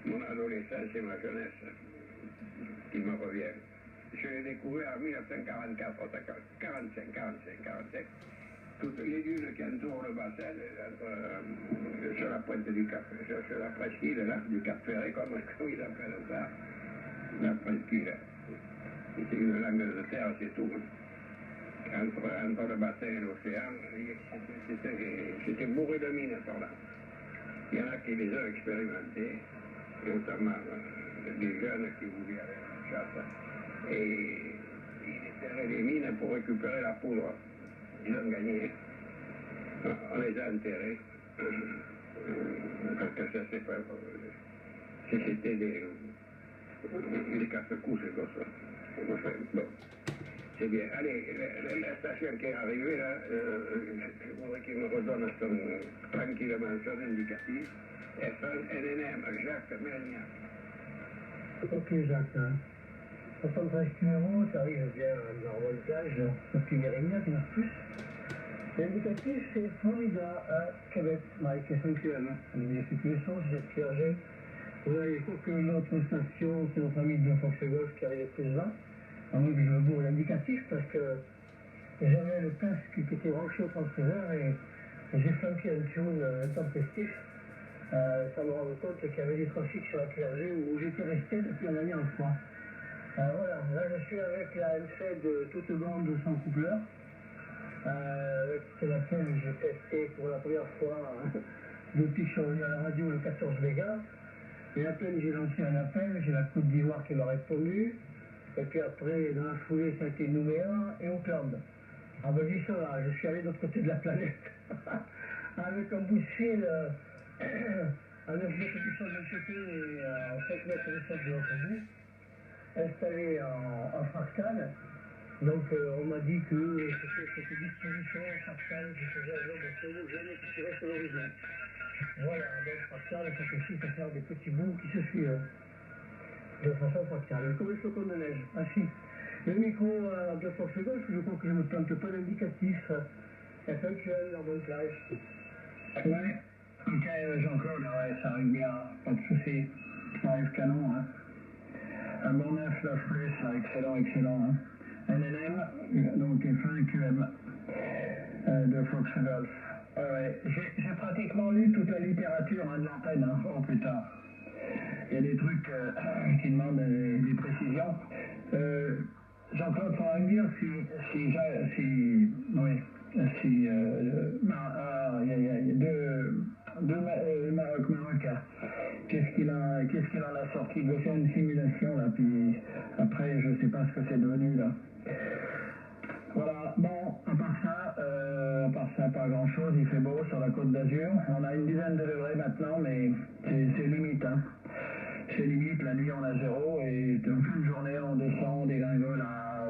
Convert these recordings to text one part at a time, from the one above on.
mon adolescence et ma jeunesse qui me reviennent. Je l'ai découvert en 1944, 45. Toutes les dunes qui entourent le bassin, sur la pointe du Cap, sur la presqu'île là, du Cap Ferré, comme ils appellent ça, la presqu'île. C'est une langue de terre, c'est tout. Entre le bassin et l'océan, c'était bourré de mines par là. Il y en a qui les ont expérimentés, notamment des jeunes qui voulaient aller à la chasse. Et ils étaient les mines pour récupérer la poudre. Ils ont gagné. On les a enterrés. Parce que ça, c'est pas. C'était des casse-couches, comme ça. Enfin, bon. C'est bien. Allez, la station qui est arrivée, là, je voudrais qu'il me redonne tranquillement son indicatif. FNNM, Jacques Mérignac. Ok, Jacques. 73 numéros, ça arrive bien dans le voltage, depuis Mérignac, il y en a plus. L'indicatif, c'est Florida à Québec, Mike, SNQM. Les situations, c'est cette QRG. Voilà, il faut que notre station, c'est notre ami de Fox Golf qui arrive plus bas. Alors, je veux vous l'indicatif parce que j'avais le casque qui était branché au transfert et j'ai flanqué un tune intempestif. Ça me rend compte qu'il y avait du trafic sur la QRG où j'étais resté depuis la dernière fois. Voilà, là je suis avec la M7 toute blonde sans coupleur, c'est laquelle j'ai testé pour la première fois depuis que je suis revenu à la radio le 14 mégas. Et à peine j'ai lancé un appel, j'ai la Côte d'Ivoire qui m'a répondu. Et puis après, dans la foulée, ça a été Nouméa et Auckland. Ah ben dis ça là, je suis allé de l'autre côté de la planète. Avec un bout de fil à 9 mètres du sol d'un côté et à 5 mètres du sol de l'autre bout, installé en fractal. Donc on m'a dit que c'était disposition fractale qui faisait un nombre homogène et qui tirait sur l'horizon. Voilà, donc fractal, ça consiste à faire des petits bouts qui se suivent. De façon fractale, comme les flocons de neige. Ah si. Le micro de Fox Golf, je crois que je ne me plante pas d'indicatif. FNQL en bonne plage. Ouais. Ok, Jean-Claude, ouais, ça arrive bien, pas de soucis. Ça arrive canon, hein. Un bon 9, 9 plus, là, excellent, hein. NNM, donc FNQM de Fox Golf. Ouais, j'ai pratiquement lu toute la littérature de l'antenne, hein, oh putain. Il y a des trucs qui demandent des précisions. Jean-Claude, faudra me dire il y a deux Maroc. Qu'est-ce qu'il en a sorti? Il doit faire une simulation, là, puis après, je sais pas ce que c'est devenu, là. Voilà, bon, à part ça, pas grand-chose, il fait beau sur la Côte d'Azur. On a une dizaine de degrés maintenant, mais c'est limite, hein. C'est limite, la nuit on a 0 et en fin de journée on descend, on dégringole à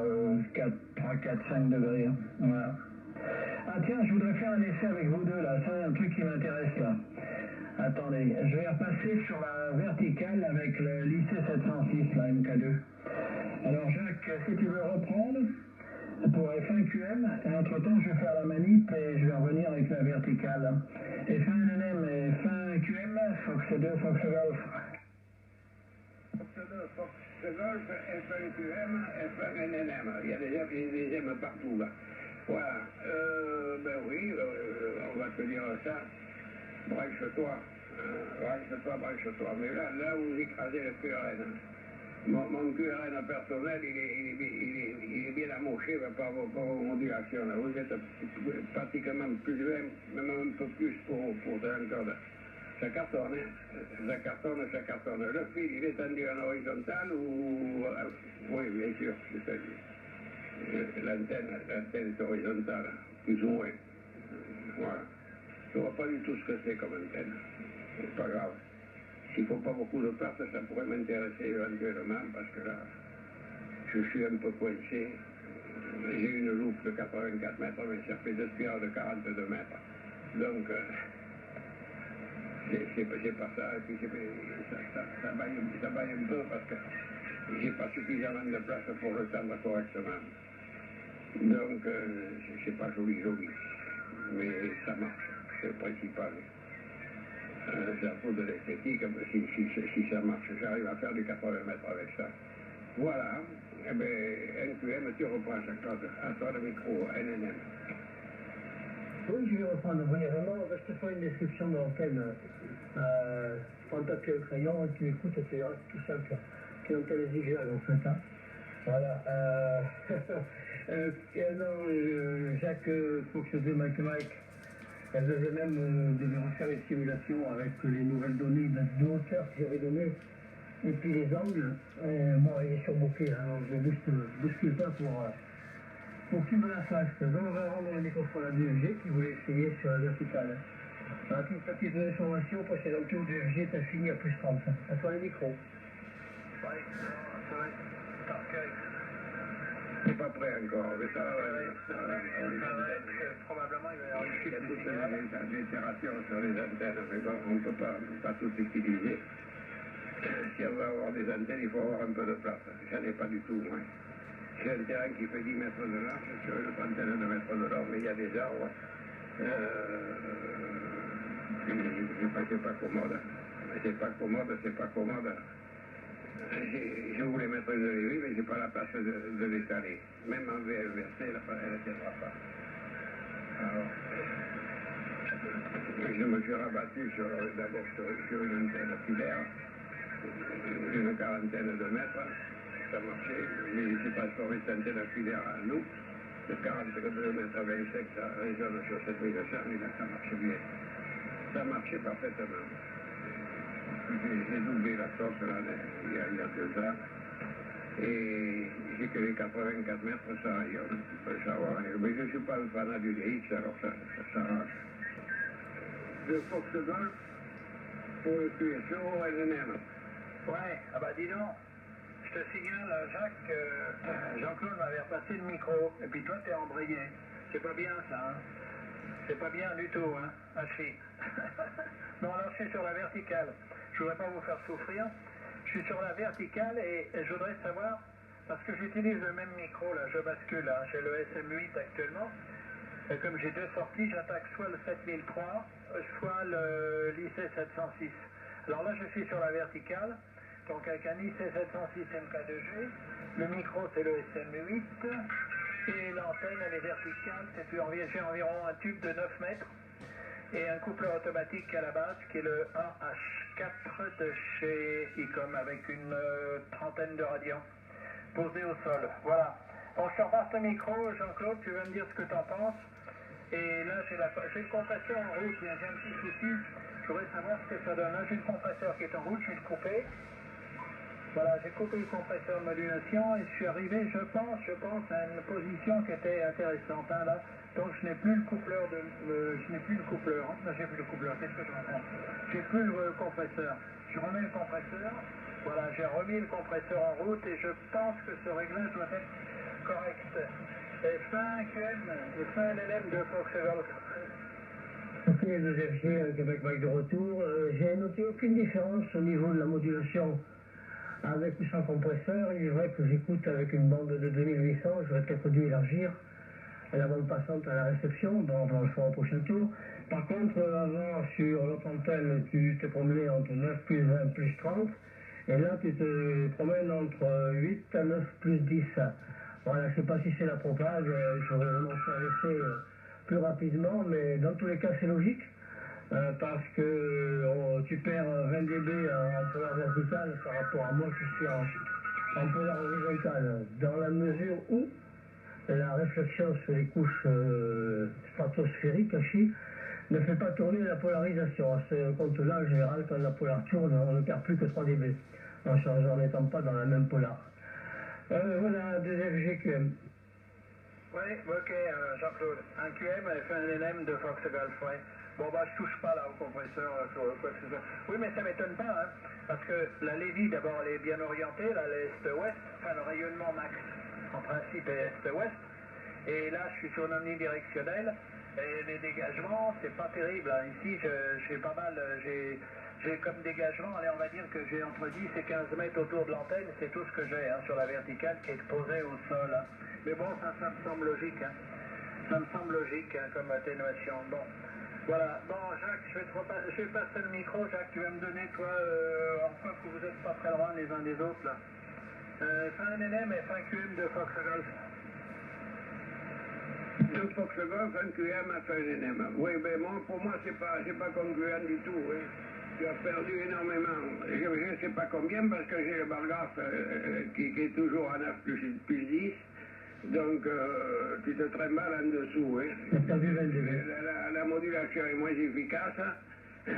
3, 4, 5 degrés. Hein. Voilà. Ah tiens, je voudrais faire un essai avec vous deux là, c'est un truc qui m'intéresse là. Attendez, je vais repasser sur la verticale avec le lycée 706, la MK2. Alors Jacques, si tu veux reprendre pour F1QM, et entre-temps je vais faire la manip et je vais revenir avec la verticale. F1NM et F1QM, Fox 2, Fox Golf. Fox Golf, FNQM, FNNM. Il y a des M partout là. Voilà. Ben oui, on va te dire ça. Branche-toi. Branche-toi. Mais là vous écrasez le QRN. Mon QRN personnel, il est bien amoché par vos modulations. Là. Vous êtes pratiquement plus loin, même un peu plus pour encore. Ça cartonne, ça cartonne. Le fil, il est tendu en horizontal ou... oui, bien sûr, l'antenne est horizontale, plus ou moins. Voilà. Je ne vois pas du tout ce que c'est comme antenne. C'est pas grave. S'il ne faut pas beaucoup de pertes, ça pourrait m'intéresser éventuellement, parce que là, je suis un peu coincé. J'ai une loupe de 84 mètres, mais ça fait deux spirales de 42 mètres. Donc... c'est pas ça, et puis ça baille un peu parce que j'ai pas suffisamment de place pour le tendre correctement. Donc, c'est pas joli, mais ça marche, c'est le principal. C'est un peu de l'esthétique, si ça marche, j'arrive à faire du 80 mètres avec ça. Voilà, eh bien, NQM, tu reprends chaque chose. À toi le micro, NNM. Oui, je vais reprendre brièvement. Je te fais une description de l'antenne. Prends le papier et le crayon et tu écoutes et tu verras tout simple. C'est une antenne zigzag en fait. Hein. Voilà. Jacques Fox 2 Mike, elle devait même refaire une simulation avec les nouvelles données de hauteur que j'avais données. Et puis les angles, bon, il est surbooké, alors je ne bouscule pas pour qu'il me la fasse. Donc on va rendre le microphone à DFG qui voulait essayer sur la verticale. Alors, une petite information, précédente tour DFG, t'as fini à plus 30. À toi le micro. Oui, ça va être parfait. C'est pas prêt encore, mais ça va. Probablement, il va y avoir une Il y a chute toute de signal. une itération sur les antennes, mais bon, on ne peut pas tout utiliser. Si on veut avoir des antennes, il faut avoir un peu de place. J'en ai pas du tout, moi. J'ai un terrain qui fait 10 mètres de large sur une trentaine de mètres de long, mais il y a des arbres. C'est pas commode. C'est pas commode. Je voulais mettre une levée, mais j'ai pas la place de l'étaler. Même en VLVC, elle ne tiendra pas. Alors, je me suis rabattu d'abord sur une antenne filaire, une quarantaine de mètres, ça marchait, mais j'ai transformé cette antenne filaire à nous, de 42 mètres 25, ça résonne sur 7100, et là ça marche bien. Ça marchait parfaitement. J'ai doublé la sauce là, il y a 2 ans, et j'ai que les 84 mètres, ça rayonne, ça va rien. Mais je ne suis pas un fanat du DX, alors ça s'arrache. De Fox Golf pour le QSO NNM. Ouais, ah bah dis donc, je te signale, Jacques, que Jean-Claude m'avait repassé le micro, et puis toi t'es embrayé. C'est pas bien ça, hein. C'est pas bien du tout, hein. Ah si. Bon alors je suis sur la verticale. Je voudrais pas vous faire souffrir. Je suis sur la verticale et je voudrais savoir, parce que j'utilise le même micro là, je bascule, hein. J'ai le SM8 actuellement. Et comme j'ai 2 sorties, j'attaque soit le 7003, soit l'IC706. Alors là, je suis sur la verticale, donc avec un IC706 MK2G. Le micro, c'est le SM8. Et l'antenne, elle est verticale. J'ai environ un tube de 9 mètres. Et un coupleur automatique à la base, qui est le 1H4 de chez ICOM, avec une trentaine de radians posés au sol. Voilà. Bon, je te repasse le micro, Jean-Claude, tu vas me dire ce que tu en penses. Et là, j'ai le compresseur en route, j'ai un petit souci. Je voudrais savoir ce que ça donne. Là, j'ai le compresseur qui est en route, je vais le couper. Voilà, j'ai coupé le compresseur de modulation et je suis arrivé, je pense, à une position qui était intéressante. Hein, là. Donc, je n'ai plus le coupleur je n'ai plus le coupleur. Hein. Non, j'ai plus le coupleur, qu'est-ce que je vais faire? J'ai plus le compresseur. Je remets le compresseur. Voilà, j'ai remis le compresseur en route et je pense que ce réglage doit être correct. Et fin QM, et fin LLM de Fox Golf. Ok, le FG Québec Mike de retour. J'ai noté aucune différence au niveau de la modulation avec ou sans compresseur. Il est vrai que j'écoute avec une bande de 2800, j'aurais peut-être dû élargir la bande passante à la réception, donc on le fera au prochain tour. Par contre, avant, sur l'autre antenne, tu te promenais entre 9 plus 20 plus 30, et là, tu te promènes entre 8 à 9 plus 10. Voilà, je ne sais pas si c'est la propage, j'aurais renoncé à laisser plus rapidement, mais dans tous les cas, c'est logique. Parce que tu perds 20 dB en polar vertical par rapport à moi qui suis en polar horizontal, dans la mesure où la réflexion sur les couches stratosphériques ne fait pas tourner la polarisation. À ce compte-là, en général, quand la polar tourne, on ne perd plus que 3 dB, en changeant n'étant pas dans la même polar. Voilà, 2FGQM. Oui, ok, Jean-Claude. Un QM avec un LM de Fox Golf, ouais. Bon, bah, je touche pas là au compresseur, sur quoi que ce soit. Oui, mais ça m'étonne pas, hein, parce que la Lévy, d'abord, elle est bien orientée, là, l'est-ouest, enfin, le rayonnement max, en principe, est est-ouest. Et là, je suis sur une omnidirectionnelle, et les dégagements, c'est pas terrible, hein. Ici, j'ai pas mal, j'ai comme dégagement, allez, on va dire que j'ai entre 10 et 15 mètres autour de l'antenne, c'est tout ce que j'ai, hein, sur la verticale qui est posée au sol, hein. Mais bon, ça me semble logique, hein. Ça me semble logique, hein, comme atténuation. Bon. Voilà. Bon, Jacques, je vais passer le micro. Jacques, tu vas me donner, toi, enfin que vous n'êtes pas très loin les uns des autres, là. Fin NNM et fin QM de Fox Golf. De Fox Golf, un QM à fin NNM. Oui, mais moi, pour moi, c'est pas congruent du tout. Hein. Tu as perdu énormément. Je ne sais pas combien parce que j'ai le bargraphe qui est toujours à 9 plus 10. Donc, tu te trimbales en dessous. Hein. La modulation est moins efficace. C'est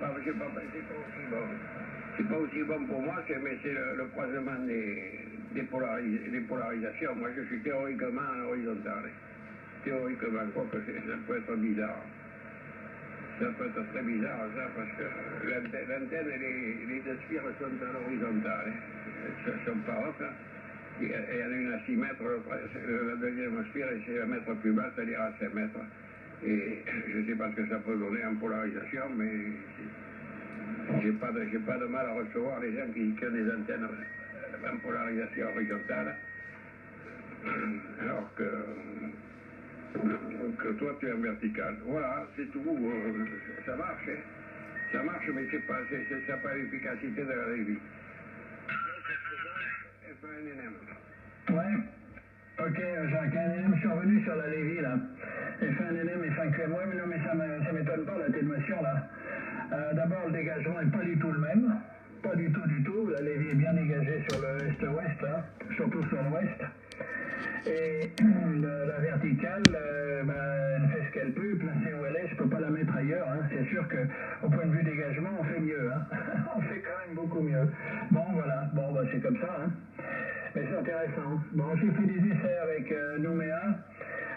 pas aussi bon. C'est pas aussi bon pour moi, mais c'est le croisement des polarisations. Moi, je suis théoriquement en horizontal. Théoriquement, quoi que ça peut être bizarre. Ça peut être très bizarre, ça, parce que l'antenne et les deux sphères sont à l'horizontale. Elles sont pas hautes. Et il y en a une à 6 mètres, la deuxième sphère, c'est un mètre plus bas, c'est-à-dire à 5 mètres. Et je ne sais pas ce que ça peut donner en polarisation, mais j'ai pas de mal à recevoir les gens qui ont des antennes en polarisation horizontale. Alors que toi tu es en vertical. Voilà, c'est tout. Ça marche, hein. Ça marche, mais ça n'a pas l'efficacité de la Lévy. Ouais. Ok, Jacques, NNM, je suis revenu sur la Lévy, là. Et fin NNM et fin QM. Ouais, mais non, mais ça m'étonne pas, l'atténuation, là. D'abord, le dégagement n'est pas du tout le même. Pas du tout. La Lévy est bien dégagée sur le est-ouest, hein, surtout sur l'ouest. Et la verticale, elle fait ce qu'elle peut, placée où elle est, je ne peux pas la mettre ailleurs. Hein. C'est sûr qu'au point de vue dégagement, on fait mieux. Hein. On fait quand même beaucoup mieux. Bon, voilà, c'est comme ça. Hein. Mais c'est intéressant. Bon, j'ai fait des essais avec Nouméa.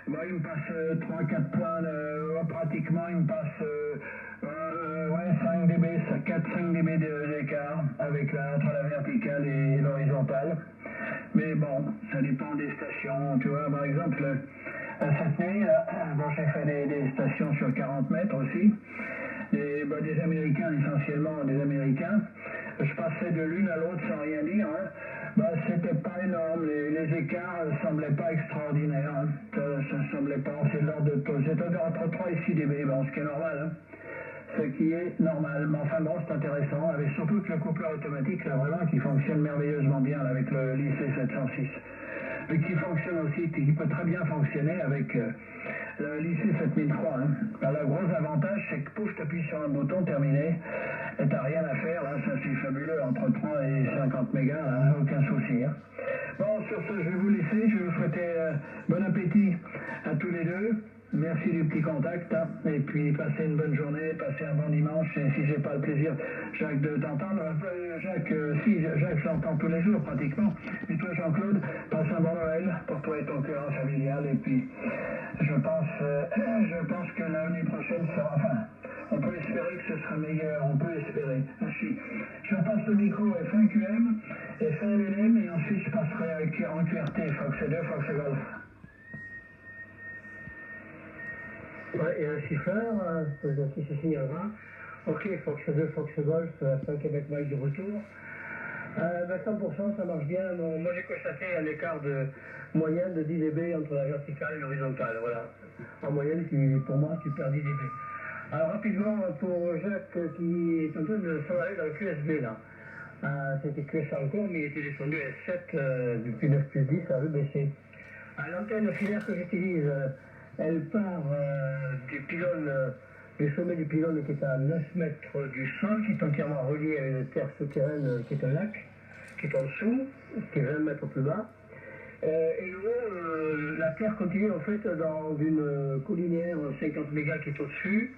Bon, il me passe 3-4 points, pratiquement, il me passe 5 dB, 4-5 dB d'écart entre la verticale et l'horizontale. Mais bon, ça dépend des stations. Tu vois, par exemple, cette nuit, j'ai fait des stations sur 40 mètres aussi. Des Américains, essentiellement des Américains. Je passais de l'une à l'autre sans rien dire. Hein. C'était pas énorme. Les écarts ne semblaient pas extraordinaires. Hein. Ça semblait pas. C'était entre 3 et 6 dB, ce qui est normal. Hein. Ce qui est normal. Mais enfin bon, c'est intéressant. Avec surtout que le coupleur automatique, là, vraiment, qui fonctionne merveilleusement bien là, avec le lycée 706. Et qui fonctionne aussi, qui peut très bien fonctionner avec le lycée 7003. Hein. Alors, le gros avantage, c'est que pouf, tu appuies sur un bouton, terminé, et t'as rien à faire, là, ça c'est fabuleux, entre 3 et 50 mégas, là, aucun souci. Hein. Bon, sur ce, je vais vous laisser, je vais vous souhaiter bon appétit à tous les deux. Merci du petit contact, hein. Et puis passez une bonne journée, passez un bon dimanche, et si j'ai pas le plaisir, Jacques, de t'entendre, Jacques, Jacques, je l'entends tous les jours pratiquement, et toi Jean-Claude, passe un bon Noël pour toi et ton cœur familial, et puis je pense que l'année prochaine sera, on peut espérer que ce sera meilleur, on peut espérer. Merci. Je passe le micro à fin QM et fin LLM, et ensuite je passerai en QRT, Fox 2, Fox Golf. Ouais, et un chiffreur, qui se signalera. Ok, Fox 2, Fox Golf, 5 Québec Mike de retour. 100%, ça marche bien. Moi, j'ai constaté un écart de moyenne de 10 dB entre la verticale et l'horizontale. Voilà. En moyenne, pour moi, tu perds 10 dB. Alors, rapidement, pour Jacques qui est en train de s'en aller dans le QSB, là. C'était QSA encore, mais il était descendu à S7 depuis 9 plus 10, ça avait baissé. L'antenne filaire que j'utilise, elle part du sommet du pylône qui est à 9 mètres du sol, qui est entièrement relié à une terre souterraine qui est un lac, qui est en dessous, qui est 20 mètres plus bas. Et la terre continue en fait dans une collinière 50 mégas qui est au-dessus,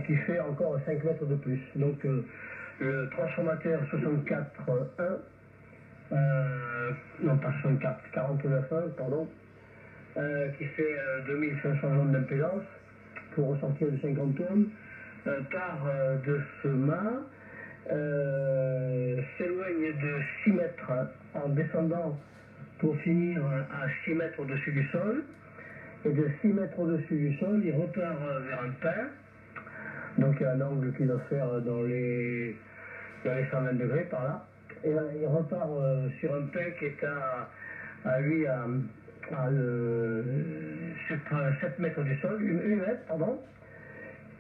qui fait encore 5 mètres de plus. Donc le transformateur 64.1, non pas 64, 49.1, pardon, qui fait 2500 ohms d'impédance pour ressortir de 50 ohms, part de ce mât, s'éloigne de 6 mètres en descendant pour finir à 6 mètres au-dessus du sol, et de 6 mètres au-dessus du sol, il repart vers un pain, donc il y a un angle qu'il doit faire dans les 120 degrés par là, et il repart sur un pain qui est à 7 mètres du sol, 8 mètres, pardon.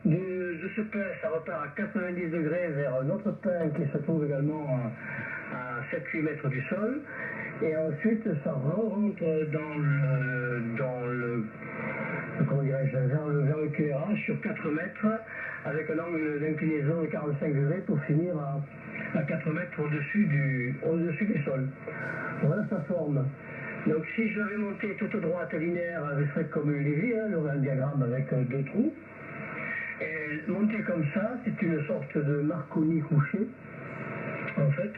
De ce pain, ça repart à 90 degrés vers un autre pain qui se trouve également à 7-8 mètres du sol. Et ensuite, ça rentre vers le cuirage sur 4 mètres avec un angle d'inclinaison de 45 degrés pour finir à 4 mètres au-dessus du sol. Voilà sa forme. Donc si je l'avais monté toute droite et linéaire, elle serait comme une lévie, il y aurait un diagramme avec 2 trous. Et monter comme ça, c'est une sorte de Marconi couché, en fait.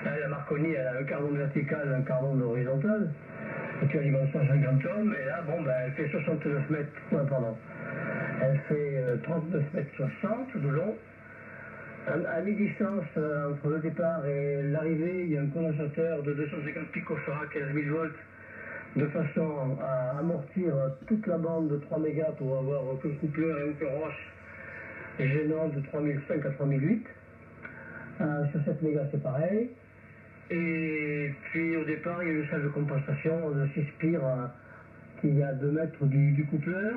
La Marconi, elle a un carbone vertical, un carbone horizontal. Et tu as dimension 50 ohms, et là, elle fait 69 mètres, elle fait 39 mètres 60 de long. À mi-distance, entre le départ et l'arrivée, il y a un condensateur de 250 picofarad, 15 000 volts, de façon à amortir toute la bande de 3 mégas pour avoir aucun coupleur et aucun roche gênant de 3005 à 3008. Sur 7 mégas, c'est pareil. Et puis au départ, il y a une salle de compensation de 6 spires qui est à 2 mètres du coupleur.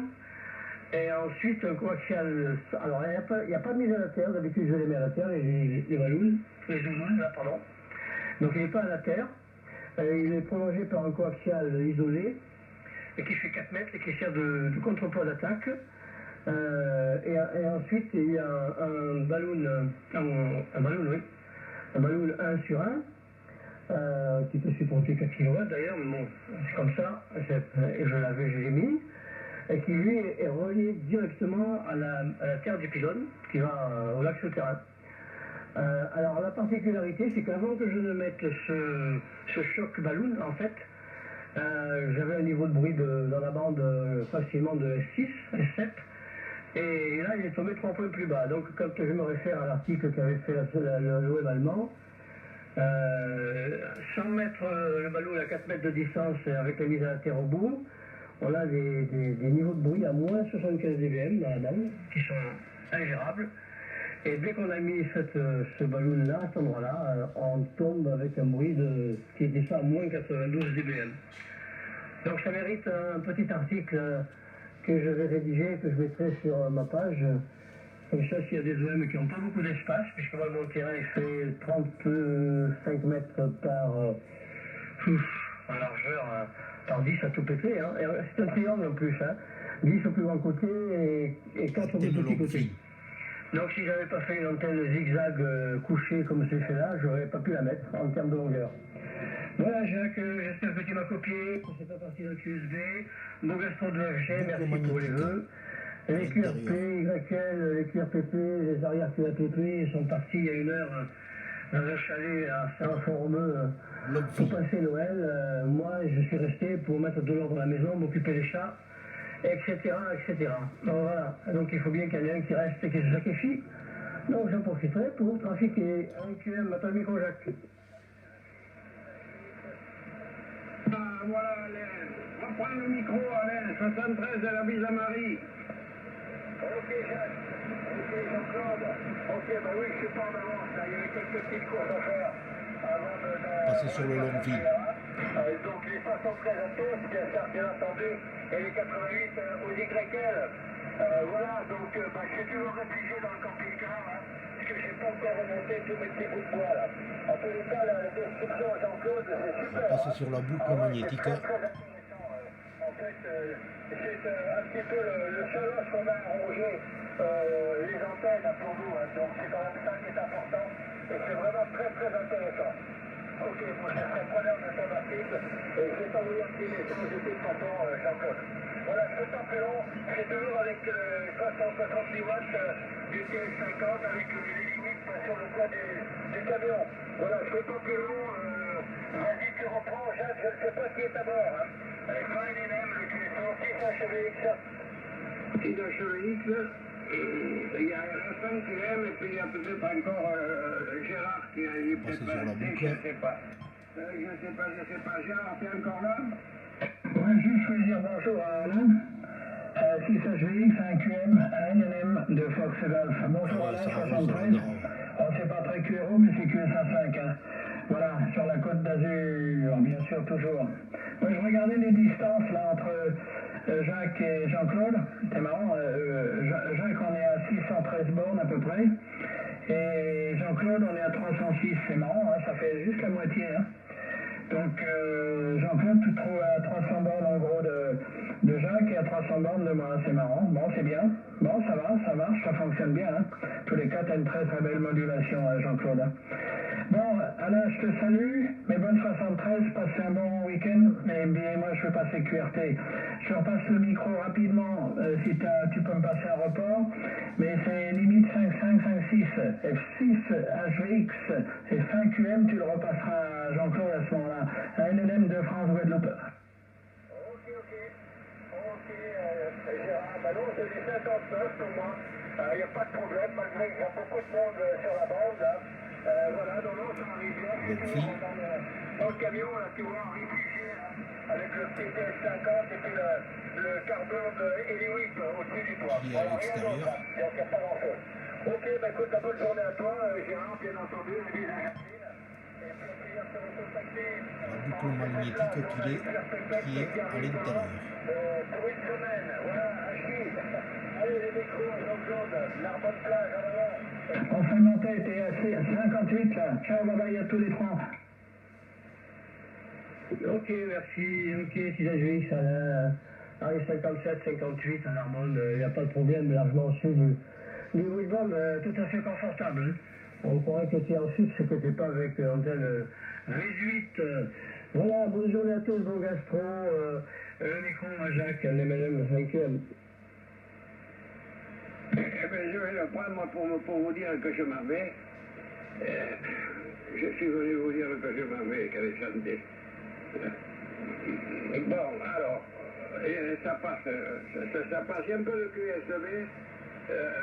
Et ensuite, un coaxial. Alors, il n'y a pas de mise à la terre. D'habitude, je les mets à la terre, les ballons, les zouzounes, là, pardon. Donc, il n'est pas à la terre. Il est prolongé par un coaxial isolé, et qui fait 4 mètres et qui sert de contrepoids d'attaque. Et ensuite, il y a un ballon 1 sur 1, qui peut supporter 4 kW d'ailleurs, mais bon, c'est comme ça, et je l'ai mis, et qui lui est relié directement à la terre du pylône, qui va au lac souterrain. Alors la particularité, c'est qu'avant que je ne mette ce choc ballon, en fait, j'avais un niveau de bruit dans la bande facilement de S6, S7, et là il est tombé 3 points plus bas. Donc quand je me réfère à l'article qu'avait fait le web allemand, sans mettre le ballon à 4 mètres de distance avec la mise à la terre au bout, on a des niveaux de bruit à moins 75 dBm dans la bande, qui sont ingérables. Et dès qu'on a mis ce ballon-là, à cet endroit-là, on tombe avec un bruit qui descend à moins 92 dBm. Donc ça mérite un petit article que je vais rédiger, que je mettrai sur ma page. Comme ça, s'il y a des OM qui n'ont pas beaucoup d'espace, puisque moi, mon terrain il fait 35 mètres en largeur, par 10 à tout péter. Hein. C'est un triangle en plus, 10 au plus grand côté et 4 au plus petit côté. Donc si j'avais pas fait une antenne zigzag couchée comme c'est fait là, j'aurais pas pu la mettre en termes de longueur. Voilà Jacques, j'espère que tu m'as copié, que c'est pas parti d'un QSB. Bon Gaston de l'FG, merci pour les vœux. Les QRP, YL, les QRPP, les arrières QRPP sont partis il y a 1 heure dans un chalet à Saint-Formeux pour passer Noël. Moi, je suis resté pour mettre de l'ordre à la maison, m'occuper des chats, etc., etc. Donc voilà, donc il faut bien qu'il y en ait un qui reste et qui se sacrifie. Donc j'en profiterai pour trafiquer un QM, m'appelle micro Jacques. Voilà Alain, reprends le micro Alain, 73 de la Villa Marie. Ok Jacques, ok Jean-Claude, ok bah oui je suis pas en avance là, il y avait quelques petites courses à faire avant de... Passer sur le long fil. Donc les 73 à tous, bien entendu, et les 88 aux YL. Voilà, donc je suis toujours réfugié dans le camping-car, parce que j'ai pas encore remonté tous mes petits bouts de bois là. En tous les cas, la description à Jean-Claude, c'est super. Passer sur la boucle magnétique. En fait, c'est un petit peu le challenge qu'on a arrangé les antennes pour nous, donc c'est quand même ça qui est important, et c'est vraiment très très intéressant. Ok, moi je serai preneur de ton article, et je vais t'envoyer un petit message de toute façon, Jean-Claude. Voilà, je ne fais pas plus long, c'est toujours avec 370 watts du TS50 avec les limites sur le poids du camion. Voilà, je ne fais pas plus long, vas-y tu reprends, Jacques, je ne sais pas qui est à bord. Quand il est même, tu es sur 6 HVX. 6 HVX, il y a Vincent qui aime, et puis il y a peut-être encore Gérard qui est peut-être pas resté, je ne sais pas. Je sais pas, Gérard, tu es encore là? Ouais, juste veux dire bonjour à Alain. 6 HVX, un QM, un NM de Fox Golf. Bonjour Alain, 73. Oh, c'est pas très QRO, mais c'est QS5. Voilà, sur la côte d'Azur, bien sûr, toujours. Moi, je regardais les distances là entre Jacques et Jean-Claude, c'est marrant, Jacques on est à 613 bornes à peu près, et Jean-Claude on est à 306, c'est marrant, hein, ça fait juste la moitié. Hein. Donc Jean-Claude, tu te trouves à 300 bornes en gros de Jacques et à 300 bornes de moi, c'est marrant, bon c'est bien, bon ça marche, ça fonctionne bien. Hein. Tous les cas, tu as une très très belle modulation Jean-Claude. Hein. Bon, Alain, je te salue, mes bonnes 73, passez un bon week-end, et bien moi je vais passer QRT. Je repasse le micro rapidement, si tu peux me passer un report, mais c'est limite 5556, F6 HVX et fin QM, tu le repasseras à Jean-Claude à ce moment-là, à NLM de France Guadeloupe. Ok, Gérard, bah non, c'est des 59 pour moi, il n'y a pas de problème, malgré qu'il y a beaucoup de monde sur la bande, là. Voilà, non, ça arrive bien. Dans le camion, là, tu vois, réfugié, avec le petit TS50 et puis le carbone de Eliwick au-dessus du toit. Qui est à Voilà, rien d'autre, l'extérieur. donc il n'y a pas grand-chose. Ok, bah écoute, la bonne journée à toi, Gérard, bien entendu, la vie à Jacqueline. Et puis au plaisir de te recontacter. La boucle magnétique qui est à l'intérieur. Pour une semaine, voilà, Achille. Allez, les micros, Jean-Claude, Narbonne plage, en avant. On fait monter, t'es à 58 là, ciao, bye bye à tous les trois. Ok, merci. Ok, si HVX, Alain. Allez, 57, 58 à Narbonne, il n'y a pas de problème, largement au sud du Woodband, tout à fait confortable. Hein. On croirait que tu es en fixe et que tu n'es pas avec antenne réduite. Voilà, bonne journée à tous, bon gastro. Le micro à Jacques, l'MLM 5e. Eh bien, je vais le prendre moi, pour vous dire que je m'en vais. Je suis venu vous dire que je m'en vais, qu'elle est santé. Bon, alors, ça passe un peu le QSB,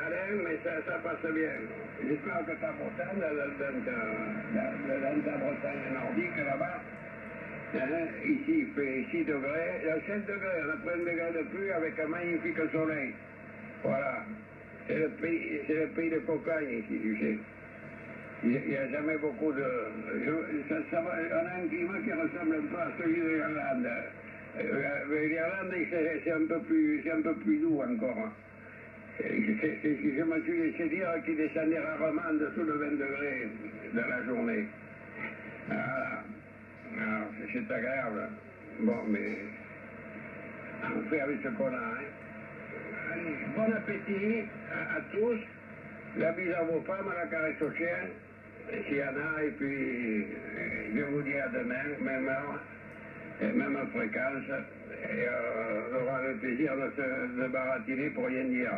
Alain, mais ça passe bien. J'espère que ta Bretagne, dans ta Bretagne nordique là-bas, hein, ici il fait 6 degrés, il y a 7 degrés, on a pris 1 degré de pluie avec un magnifique soleil. Voilà. C'est le pays de cocagne ici, tu sais. Il n'y a jamais beaucoup de... on a un climat qui ressemble un peu à celui de l'Irlande. L'Irlande, c'est un peu plus doux encore. Je me suis laissé dire qu'il descendait rarement en dessous de 20 degrés de la journée. Voilà. Alors, c'est agréable. Bon, mais on fait avec ce qu'on a. Hein. Allez, bon appétit à tous. La bise à vos femmes, à la caresse aux chiens, s'il y en a, et puis je vous dis à demain, même heure, et même fréquence, et on aura le plaisir de baratiner pour rien dire.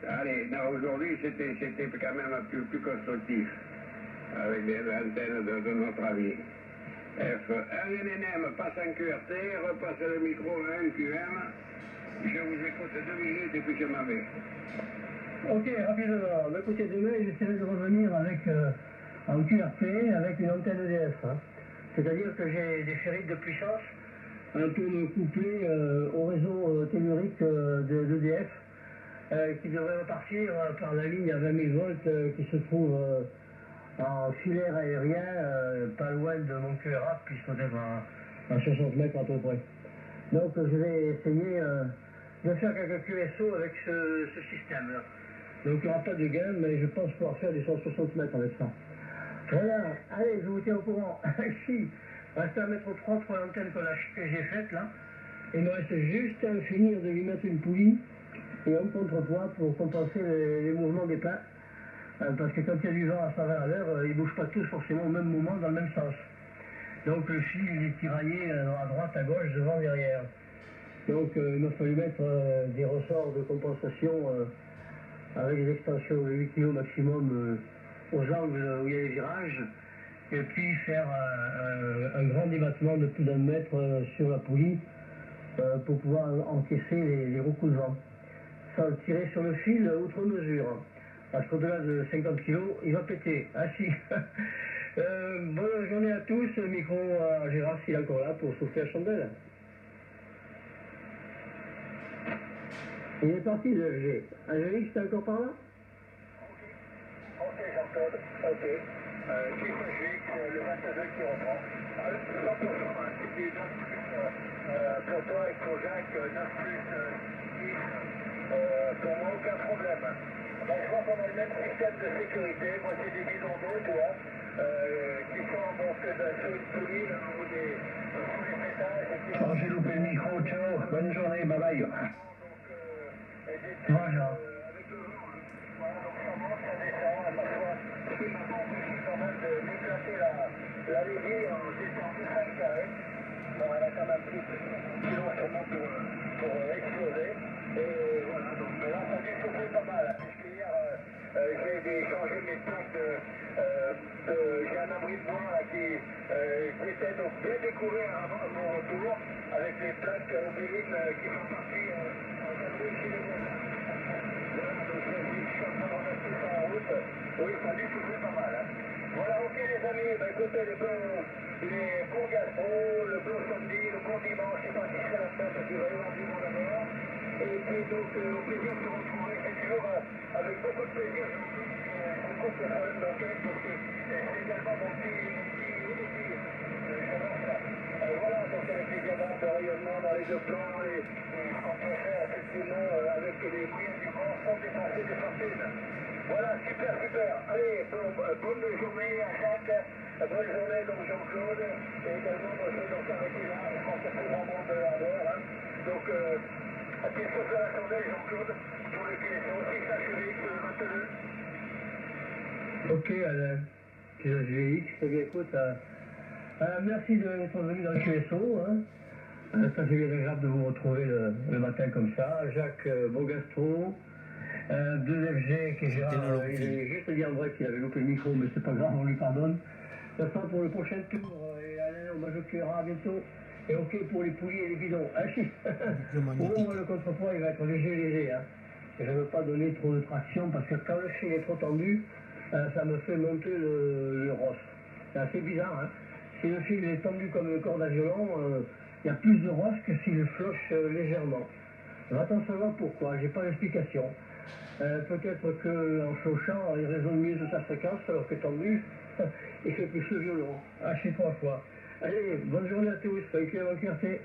Allez, aujourd'hui c'était quand même plus constructif, avec l'antenne de notre ami. Un NNM passe en QRT, repasse le micro à un QM, je vous écoute 2 minutes et puis je m'en vais. Ok, rapidement. Bah, écoutez, demain, j'essaierai de revenir avec en QRT avec une antenne EDF. Hein. C'est-à-dire que j'ai des ferrites de puissance pour me coupler au réseau tellurique d'EDF qui devrait repartir par la ligne à 20 000 volts qui se trouve en filaire aérien pas loin de mon QRA, puisqu'on est à 60 mètres à peu près. Donc je vais essayer de faire quelques QSO avec ce système-là. Donc il n'y aura pas de gain, mais je pense pouvoir faire du 160 mètres avec ça. Voilà, allez, je vous tiens au courant. Si, reste à mettre 3 antennes que j'ai faites là. Il me reste juste à finir de lui mettre une poulie et un contrepoids pour compenser les mouvements des pins. Parce que quand il y a du vent à 120 à l'heure, ils ne bougent pas tous forcément au même moment dans le même sens. Donc le fil il est tiraillé à droite, à gauche, devant, derrière. Donc il m'a fallu mettre des ressorts de compensation avec des extensions de 8 kg maximum aux angles où il y a les virages, et puis faire un grand débattement de plus d'1 mètre sur la poulie pour pouvoir encaisser les roues de vent. Sans tirer sur le fil outre mesure, parce qu'au-delà de 50 kg, il va péter. Ah si. Bonne journée à tous, micro à Gérard s'il est encore là pour souffler la chandelle. Il est parti de LG. Angélique, c'est encore par là? Ok, Jean-Claude, ok. Qui s'agit, le 22 qui reprend. 100%, hein, c'est du 9 plus, pour toi et pour Jacques, 9 plus 10, pour moi, aucun problème. Ben, je vois qu'on a le même système de sécurité. Moi, j'ai des bidons d'eau, tu vois, qui sont donc sur une poulie, là, ou des, sur les étages. Et qui... Oh, j'ai loupé le micro, ciao, bonne journée, bye bye. Voilà. Avec le vent, hein. Voilà, donc ça monte, ça descend, à ma foi. Ce qui m'a pas empêché quand même de déplacer la levée en descendant 5 carrés. Bon, elle a quand même pris 1 kilo sûrement pour exploser. Et voilà, donc là, ça a dû souffler pas mal. Hein, puisque hier, j'ai changé mes plaques j'ai un abri de bois là, qui était donc bien découvert avant mon retour, avec les plaques obélines qui sont parties en abri chez les voisins. Voilà, donc je suis en train de remettre tout ça en route. Oui, ça a dû souffler pas mal. Hein. Voilà, ok les amis, bah, écoutez, les bons gastro, le bon samedi, le bon dimanche, je sais pas si c'est la fête, parce qu'il va y avoir du monde d'abord. Et puis donc, au plaisir de se retrouver, c'est toujours avec beaucoup de plaisir, je coupe le problème d'enquête, parce que c'est également mon petit outil. J'adore ça. Voilà, donc avec les diamants de rayonnement dans les deux plans, et ce qu'on peut faire effectivement avec les moyens du bord sans dépenser des fortunes. Voilà, super, super. Allez, bonne journée à Jacques, bonne journée donc Jean-Claude, et également moi je vais donc arrêter là, je pense qu'il y a plus grand monde à bord. Hein. Donc, question sur la chandelle Jean-Claude, pour les questions, 6 HVX 22. Ok Alain, HVX, eh bien écoute, merci d'être venu dans le QSO. Hein. Ça c'est bien agréable de vous retrouver le matin comme ça. Jacques Bogastro. 2FG qui est Gérard, il est juste dit en vrai qu'il avait loupé le micro, mais c'est pas grave, on lui pardonne. Ça sera pour le prochain tour, et Alain, on m'ajoutera bientôt. Et ok pour les poulies et les bidons. Ah si. Pour moi, le contrepoids, il va être léger, hein. Et je ne veux pas donner trop de traction, parce que quand le fil est trop tendu, ça me fait monter le rosse. C'est assez bizarre, hein. Si le fil est tendu comme une corde à violon, il y a plus de rosse que s'il floche légèrement. Va-t-on savoir pourquoi, j'ai pas d'explication. Peut-être qu'en flochant, il résonne mieux de sa fréquence, alors que tendu, il fait plus le violon. Ah, chez 3 fois. Allez, bonne journée à tous, avec la bonne clarté.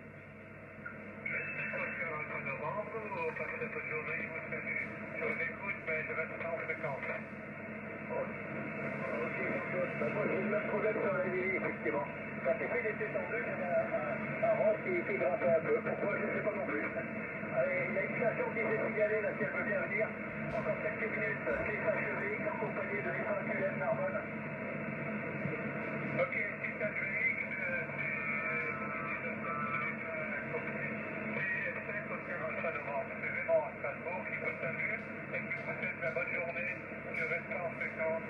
Moi, j'ai le même problème sur la Lily, effectivement. Quand c'est fait d'être tendu, il y a un rose qui grimpe un peu. Pourquoi, je ne sais pas non plus. Allez, il y a une station qui s'est signalée, là, si elle veut bien venir. Encore quelques minutes, c'est HVX en compagnie de l'Israël Narbonne. Ok, c'est HVX, c'est 5 Oscar Alpha Novembre. C'est vraiment à Strasbourg qui vous salue et qui vous souhaite la bonne journée. Je reste en fréquence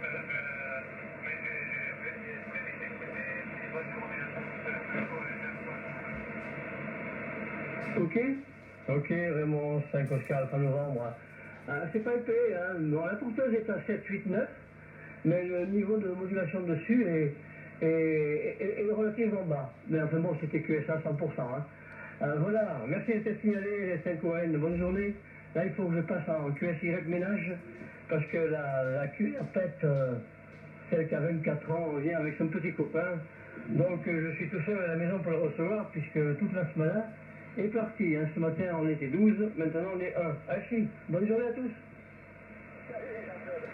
Ok, ok, Raymond, 5 Oscar Alpha Novembre. C'est pas épais, hein. Bon, la porteuse est à 7, 8, 9, mais le niveau de modulation dessus est relativement bas. Mais enfin bon, c'était QSA 100%. Hein. Voilà, merci d'être signalé, les 5 ON, bonne journée. Là, il faut que je passe en QSY ménage, parce que la QRPET, celle qui a 24 ans, vient avec son petit copain. Donc je suis tout seul à la maison pour le recevoir, puisque toute la semaine est partie. Hein. Ce matin, on était 12, maintenant on est 1. Ah si, bonne journée à tous. Salut, Jean-Claude.